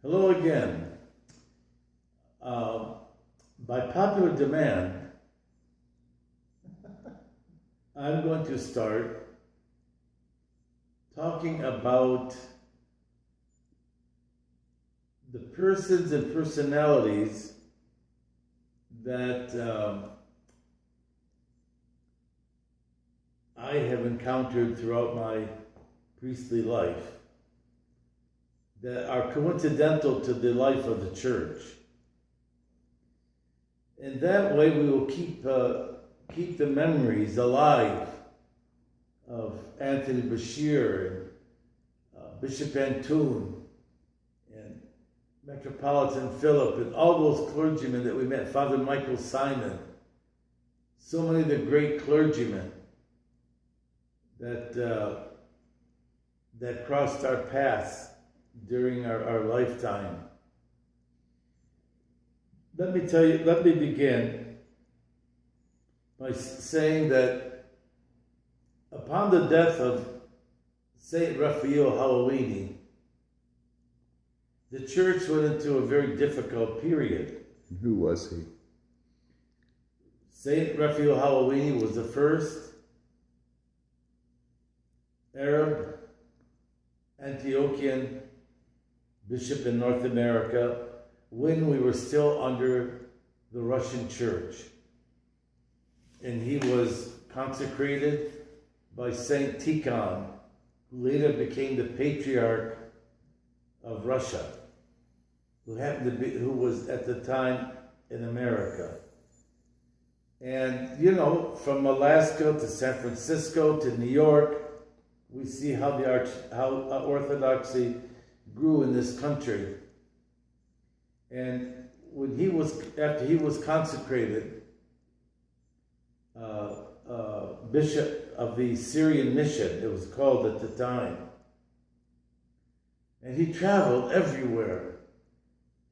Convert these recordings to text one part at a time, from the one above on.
Hello again. By popular demand, I'm going to start talking about the persons and personalities that I have encountered throughout my priestly life that are coincidental to the life of the church. And that way we will keep the memories alive of Antony Bashir and Bishop Antoon and Metropolitan Philip and all those clergymen that we met, Father Michael Simon, so many of the great clergymen that crossed our paths during our lifetime. Let me begin by saying that upon the death of Saint Raphael Hallowini, the church went into a very difficult period. Who was he? Saint Raphael Hallowini was the first Arab Antiochian bishop in North America when we were still under the Russian church. And he was consecrated by Saint Tikhon, who later became the Patriarch of Russia, who was at the time in America. And from Alaska to San Francisco to New York, we see how Orthodoxy grew in this country. And after he was consecrated bishop of the Syrian mission, it was called at the time, and he traveled everywhere.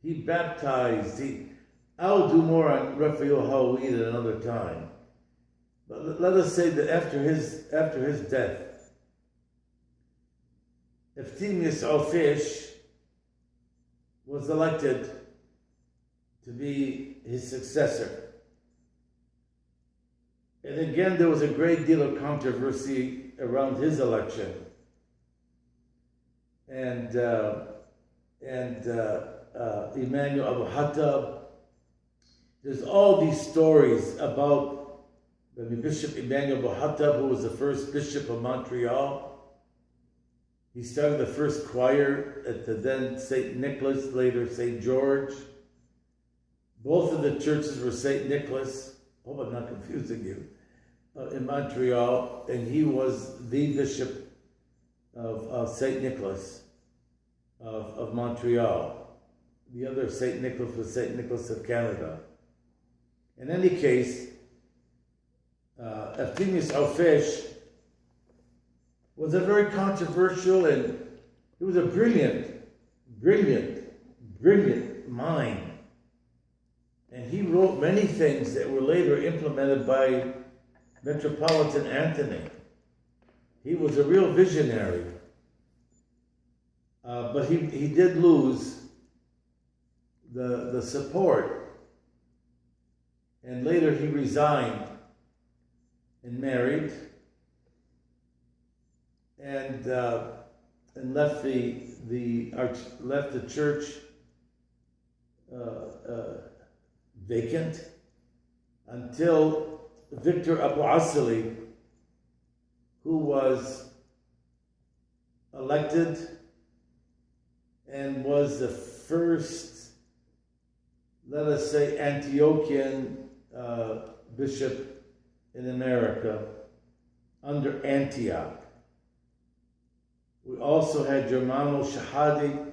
He baptized. I'll do more on Raphael Hallowini at another time. But let us say that after his death, Efthymius Alfish was elected to be his successor. And again, there was a great deal of controversy around his election. And Emmanuel Abu Hattab. There's all these stories about Bishop Emmanuel Abu Hattab, who was the first bishop of Montreal. He started the first choir at the then St. Nicholas, later St. George. Both of the churches were St. Nicholas. Hope I'm not confusing you. In Montreal, and he was the bishop of St. Nicholas of Montreal. The other St. Nicholas was St. Nicholas of Canada. In any case, Efthymius Alfish was a very controversial, and he was a brilliant mind. And he wrote many things that were later implemented by Metropolitan Antony. He was a real visionary. But he did lose the support. And later he resigned and married and left the church vacant until Victor Abu Asili, who was elected and was the first, let us say, Antiochian bishop in America under Antioch. We also had Germano Shahadi,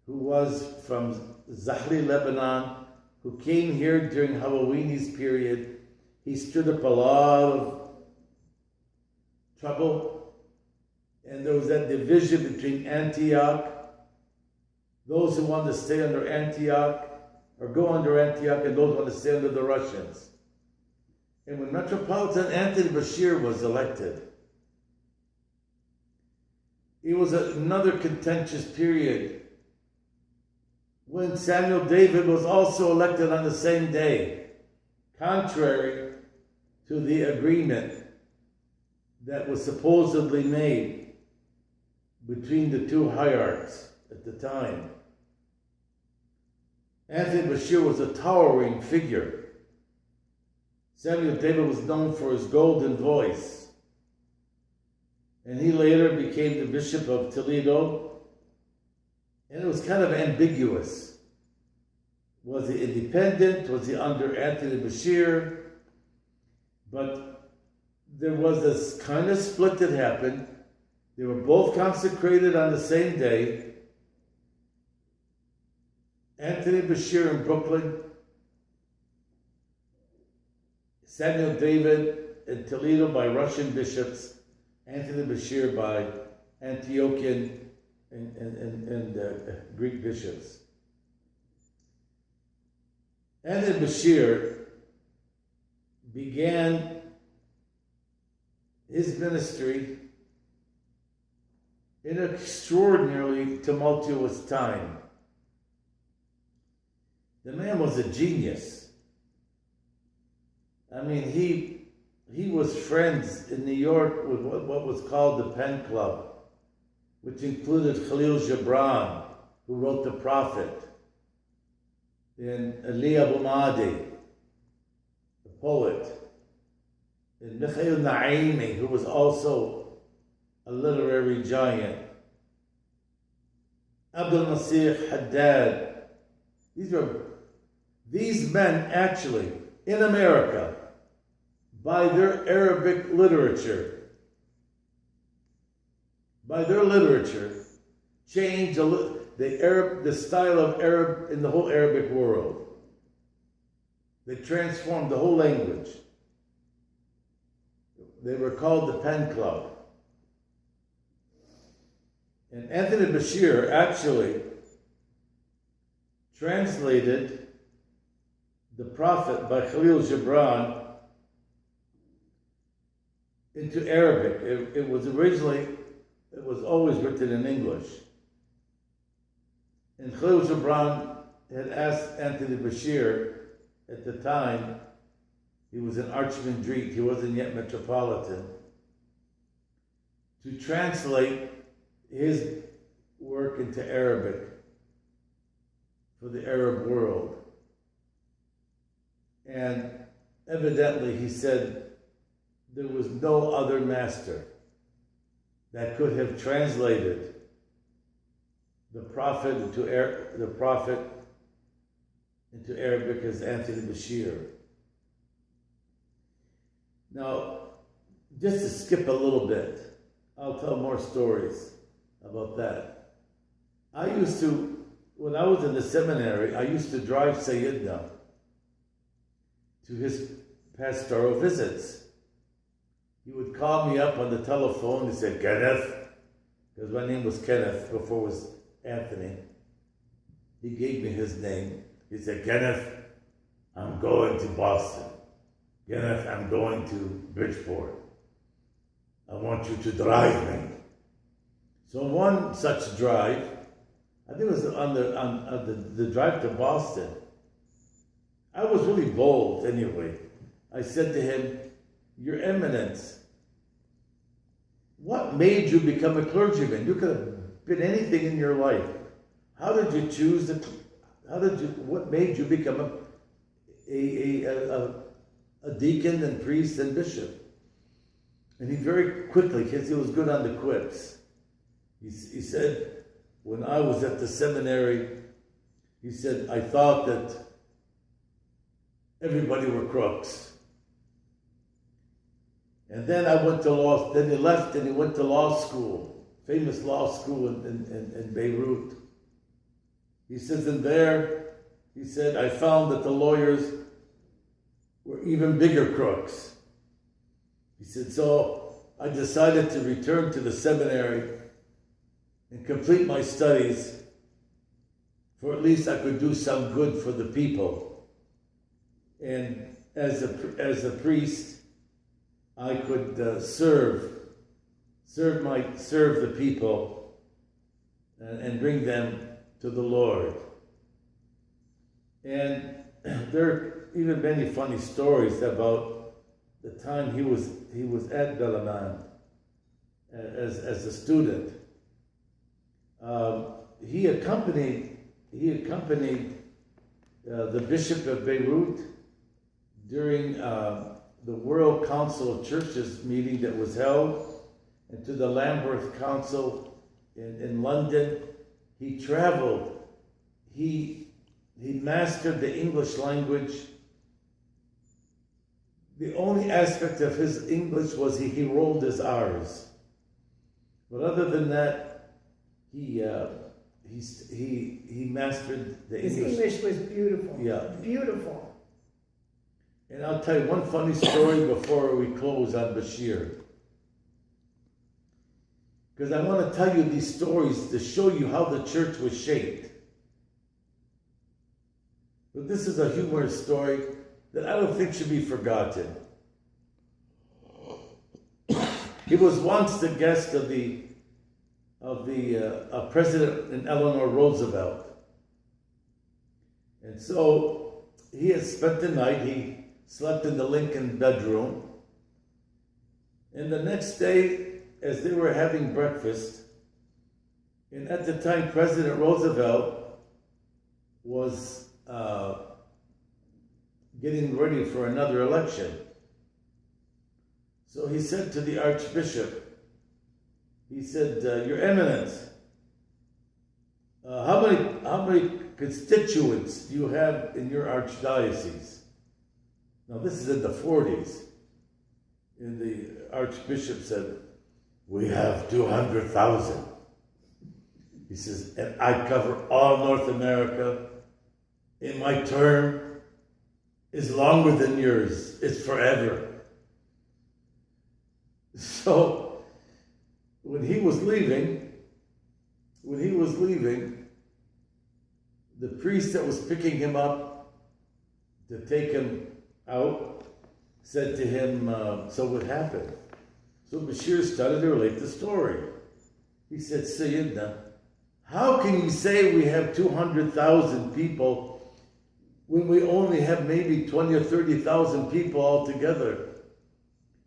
who was from Zahri, Lebanon, who came here during Halloween's period. He stirred up a lot of trouble, and there was that division between Antioch, those who wanted to stay under Antioch, or go under Antioch, and those who wanted to stay under the Russians. And when Metropolitan Antony Bashir was elected, it was another contentious period when Samuel David was also elected on the same day, contrary to the agreement that was supposedly made between the two hierarchs at the time. Antony Bashir was a towering figure. Samuel David was known for his golden voice, and he later became the Bishop of Toledo, and it was kind of ambiguous. Was he independent? Was he under Antony Bashir? But there was this kind of split that happened. They were both consecrated on the same day. Antony Bashir in Brooklyn, Samuel David in Toledo by Russian bishops, Antony Bashir by Antiochian and Greek bishops. Antony Bashir began his ministry in an extraordinarily tumultuous time. The man was a genius. I mean, he was friends in New York with what was called the Pen Club, which included Khalil Gibran, who wrote The Prophet, and Ali Abu Mahdi, the poet, and Mikhail Naimi, who was also a literary giant, Abdul Masih Haddad. These men actually, in America, by their Arabic literature, changed the style of Arab in the whole Arabic world. They transformed the whole language. They were called the Pen Club. And Antony Bashir actually translated The Prophet by Khalil Gibran into Arabic. It was always written in English. And Khalil Gibran had asked Antony Bashir at the time, he was an archimandrite, he wasn't yet metropolitan, to translate his work into Arabic for the Arab world. And evidently he said there was no other master that could have translated the Prophet into Arabic as Antony Bashir. Now, just to skip a little bit, I'll tell more stories about that. When I was in the seminary, I used to drive Sayyidina to his pastoral visits. He would call me up on the telephone. He said, Kenneth, because my name was Kenneth before it was Anthony. He gave me his name. He said, Kenneth, I'm going to Boston. Kenneth, I'm going to Bridgeport. I want you to drive me. So one such drive, I think it was on the drive to Boston, I was really bold anyway. I said to him, Your Eminence, what made you become a clergyman? You could have been anything in your life. How did you choose what made you become a deacon and priest and bishop? And he very quickly, because he was good on the quips, he said, when I was at the seminary, he said, I thought that everybody were crooks. And then I went to then he left and he went to law school, famous law school in Beirut. He says, in there, he said, I found that the lawyers were even bigger crooks. He said, so I decided to return to the seminary and complete my studies, for at least I could do some good for the people. And as a priest, I could serve the people and bring them to the Lord. And there are even many funny stories about the time he was at Belaman as a student. He accompanied the Bishop of Beirut during the World Council of Churches meeting that was held, and to the Lambeth Council in London. He traveled. He mastered the English language. The only aspect of his English was he rolled his R's. But other than that, he mastered the English. His English was beautiful. Yeah. Beautiful. And I'll tell you one funny story before we close on Bashir. Because I want to tell you these stories to show you how the church was shaped. But this is a humorous story that I don't think should be forgotten. He was once the guest of President Eleanor Roosevelt. And so he had spent the night, he slept in the Lincoln bedroom. And the next day, as they were having breakfast, and at the time President Roosevelt was getting ready for another election. So he said to the Archbishop, he said, Your Eminence, how many constituents do you have in your archdiocese? Now this is in the 40s. And the Archbishop said, we have 200,000. He says, and I cover all North America. And my term is longer than yours. It's forever. So when he was leaving, the priest that was picking him up to take him out said to him, so what happened? So Bashir started to relate the story. He said, Sayyidina, how can you say we have 200,000 people when we only have maybe 20 or 30,000 people altogether?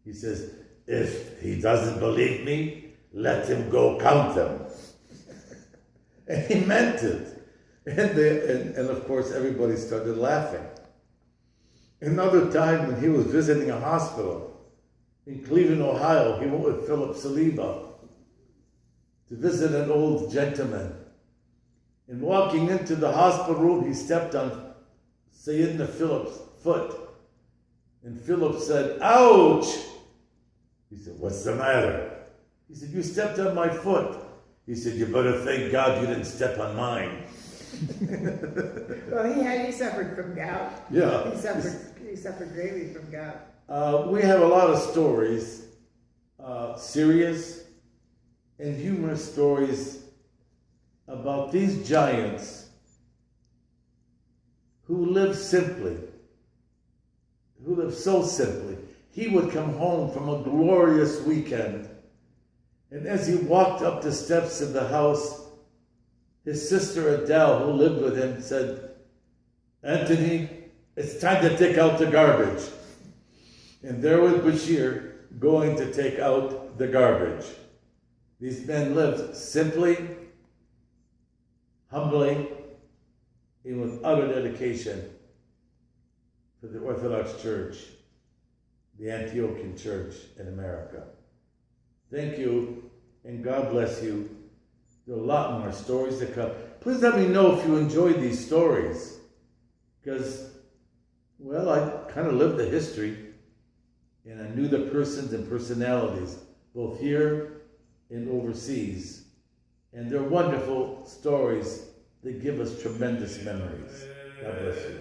He says, if he doesn't believe me, let him go count them. And he meant it. And of course, everybody started laughing. Another time when he was visiting a hospital in Cleveland, Ohio, he went with Philip Saliba to visit an old gentleman. And walking into the hospital room, he stepped on Sayyidina Philip's foot. And Philip said, ouch! He said, what's the matter? He said, you stepped on my foot. He said, you better thank God you didn't step on mine. Well, he suffered from gout. Yeah. He suffered greatly from gout. We have a lot of stories, serious and humorous stories about these giants who lived simply, who lived so simply. He would come home from a glorious weekend, and as he walked up the steps of the house, his sister Adele, who lived with him, said, Anthony, it's time to take out the garbage. And there was Bashir going to take out the garbage. These men lived simply, humbly, and with utter dedication for the Orthodox Church, the Antiochian Church in America. Thank you, and God bless you. There are a lot more stories to come. Please let me know if you enjoyed these stories. Because, well, I kind of lived the history. And I knew the persons and personalities, both here and overseas. And they're wonderful stories that give us tremendous memories. God bless you.